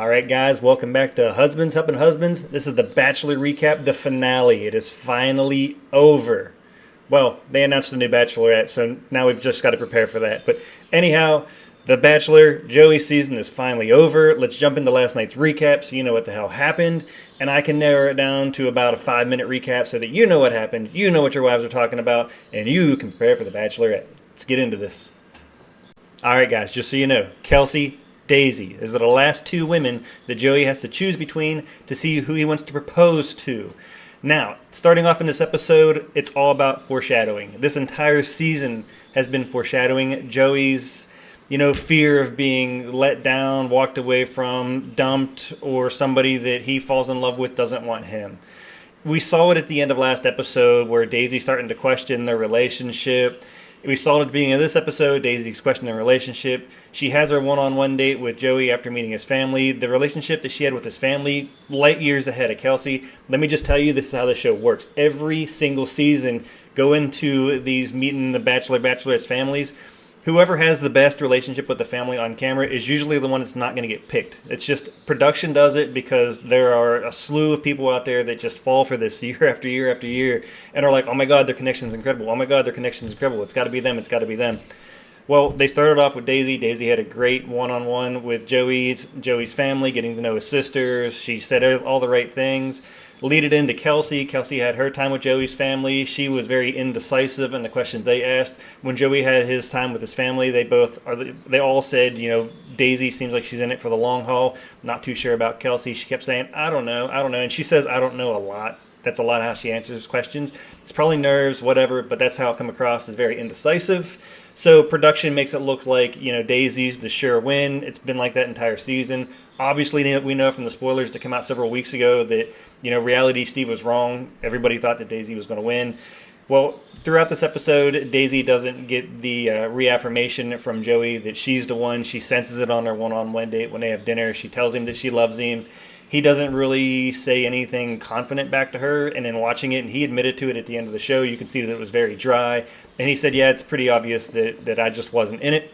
All right, guys, welcome back to Husbands Helping Husbands. This is the Bachelor recap, the finale. It is finally over. Well, they announced a new Bachelorette, so now we've just got to prepare for that. But anyhow, the Bachelor Joey season is finally over. Let's jump into last night's recap so you know what the hell happened. And I can narrow it down to about a 5-minute recap so that you know what happened, you know what your wives are talking about, and you can prepare for the Bachelorette. Let's get into this. All right, guys, just so you know, Kelsey, Daisy. These are the last two women that Joey has to choose between to see who he wants to propose to. Now, starting off in this episode, it's all about foreshadowing. This entire season has been foreshadowing Joey's, fear of being let down, walked away from, dumped, or somebody that he falls in love with doesn't want him. We saw it at the end of last episode where Daisy's starting to question their relationship. We saw it at the beginning of this episode. Daisy's questioning their relationship. She has her one-on-one date with Joey after meeting his family. The relationship that she had with his family, light years ahead of Kelsey. Let me just tell you, this is how the show works. Every single season, go into these meeting the Bachelor, Bachelorette's families. Whoever has the best relationship with the family on camera is usually the one that's not going to get picked. It's just production does it because there are a slew of people out there that just fall for this year after year after year and are like, oh my God, their connection's incredible. Oh my God, their connection's incredible. It's got to be them. It's got to be them. Well, they started off with Daisy. Daisy had a great one-on-one with Joey's family, getting to know his sisters. She said all the right things. Lead it into Kelsey. Kelsey had her time with Joey's family. She was very indecisive in the questions they asked. When Joey had his time with his family, they all said, Daisy seems like she's in it for the long haul. Not too sure about Kelsey. She kept saying, I don't know. And she says, I don't know a lot. That's a lot how she answers questions. It's probably nerves, whatever, but that's how it come across as very indecisive. So production makes it look like, Daisy's the sure win. It's been like that entire season. Obviously, we know from the spoilers that came out several weeks ago that, reality Steve was wrong. Everybody thought that Daisy was going to win. Well, throughout this episode, Daisy doesn't get the reaffirmation from Joey that she's the one. She senses it on their one-on-one date when they have dinner. She tells him that she loves him. He doesn't really say anything confident back to her, and in watching it, and he admitted to it at the end of the show, you can see that it was very dry. And he said, yeah, it's pretty obvious that I just wasn't in it.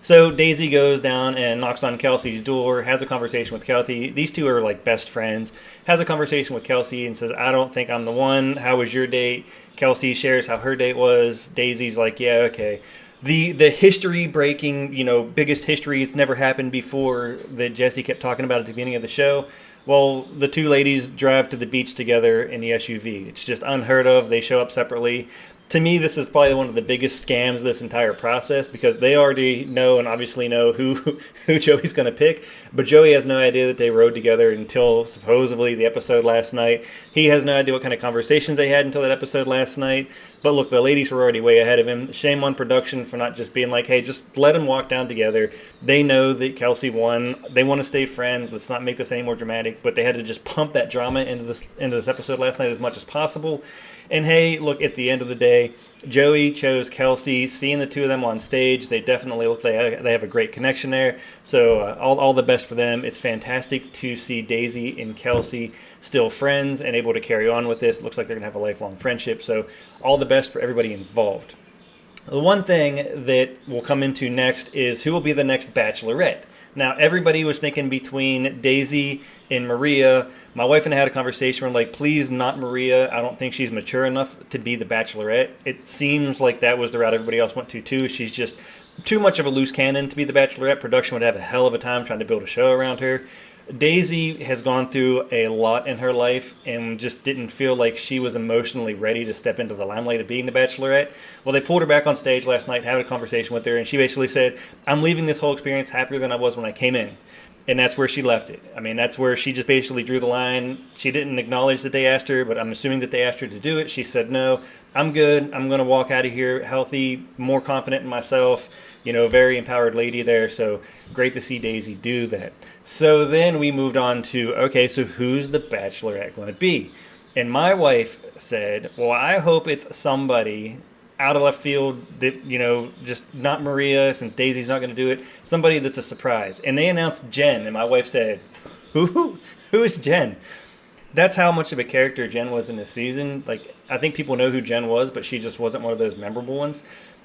So Daisy goes down and knocks on Kelsey's door, has a conversation with Kelsey. These two are like best friends. Has a conversation with Kelsey and says, I don't think I'm the one. How was your date? Kelsey shares how her date was. Daisy's like, yeah, okay. The history breaking, biggest history, it's never happened before that Jesse kept talking about at the beginning of the show. Well, the two ladies drive to the beach together in the SUV. It's just unheard of. They show up separately. To me, this is probably one of the biggest scams of this entire process because they already know and obviously know who Joey's going to pick. But Joey has no idea that they rode together until supposedly the episode last night. He has no idea what kind of conversations they had until that episode last night. But look, the ladies were already way ahead of him. Shame on production for not just being like, hey, just let them walk down together. They know that Kelsey won. They want to stay friends. Let's not make this any more dramatic. But they had to just pump that drama into this episode last night as much as possible. And hey, look, at the end of the day, Joey chose Kelsey. Seeing the two of them on stage, they definitely look like they have a great connection there. So all the best for them. It's fantastic to see Daisy and Kelsey still friends and able to carry on with this. Looks like they're going to have a lifelong friendship. So all the best for everybody involved. The one thing that we'll come into next is who will be the next Bachelorette. Now, everybody was thinking between Daisy and Maria. My wife and I had a conversation. We're like, please, not Maria. I don't think she's mature enough to be the Bachelorette. It seems like that was the route everybody else went to, too. She's just too much of a loose cannon to be the Bachelorette. Production would have a hell of a time trying to build a show around her. Daisy has gone through a lot in her life and just didn't feel like she was emotionally ready to step into the limelight of being the Bachelorette. Well, they pulled her back on stage last night, had a conversation with her, and she basically said, I'm leaving this whole experience happier than I was when I came in. And that's where she left it. I mean, that's where she just basically drew the line. She didn't acknowledge that they asked her, but I'm assuming that they asked her to do it. She said, no, I'm good. I'm going to walk out of here healthy, more confident in myself. Very empowered lady there. So great to see Daisy do that. So then we moved on to, okay, so who's the Bachelorette going to be? And my wife said, well, I hope it's somebody out of left field that, just not Maria, since Daisy's not going to do it, somebody that's a surprise. And they announced Jen, and my wife said, who is Jen? That's how much of a character Jen was in this season. Like, I think people know who Jen was, but she just wasn't one of those memorable ones.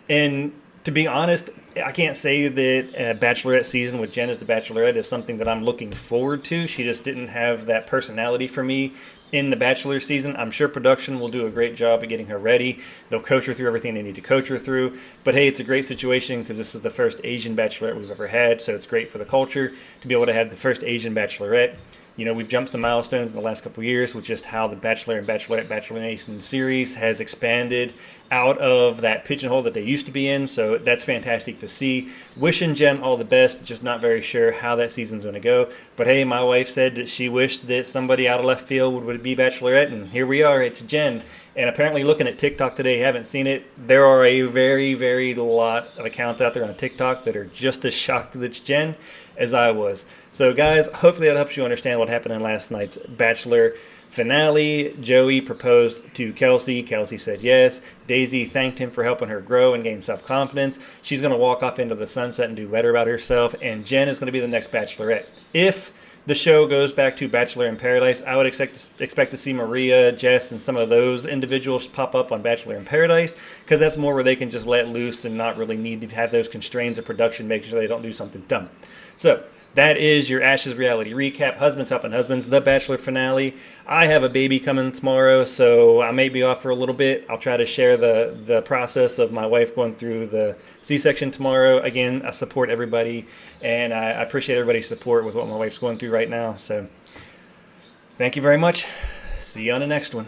And To be honest, I can't say that Bachelorette season with Jen as the Bachelorette is something that I'm looking forward to. She just didn't have that personality for me in the Bachelor season. I'm sure production will do a great job of getting her ready. They'll coach her through everything they need to coach her through. But hey, it's a great situation because this is the first Asian Bachelorette we've ever had, so it's great for the culture to be able to have the first Asian Bachelorette. You know, we've jumped some milestones in the last couple of years with just how the Bachelor and Bachelorette Bachelor Nation series has expanded out of that pigeonhole that they used to be in. So that's fantastic to see. Wishing Jen all the best, just not very sure how that season's going to go. But hey, my wife said that she wished that somebody out of left field would be Bachelorette, and here we are. It's Jen. And apparently, looking at TikTok today, haven't seen it. There are a very, very lot of accounts out there on TikTok that are just as shocked that it's Jen as I was. So, guys, hopefully that helps you understand what happened in last night's Bachelor finale. Joey proposed to Kelsey. Kelsey said yes. Daisy thanked him for helping her grow and gain self-confidence. She's going to walk off into the sunset and do better about herself. And Jen is going to be the next Bachelorette. If the show goes back to Bachelor in Paradise, I would expect to see Maria, Jess, and some of those individuals pop up on Bachelor in Paradise, because that's more where they can just let loose and not really need to have those constraints of production, making sure they don't do something dumb. So that is your Ashes reality recap. Husbands Helping Husbands, the Bachelor finale. I have a baby coming tomorrow, so I may be off for a little bit. I'll try to share the process of my wife going through the C-section tomorrow. Again, I support everybody, and I appreciate everybody's support with what my wife's going through right now. So thank you very much. See you on the next one.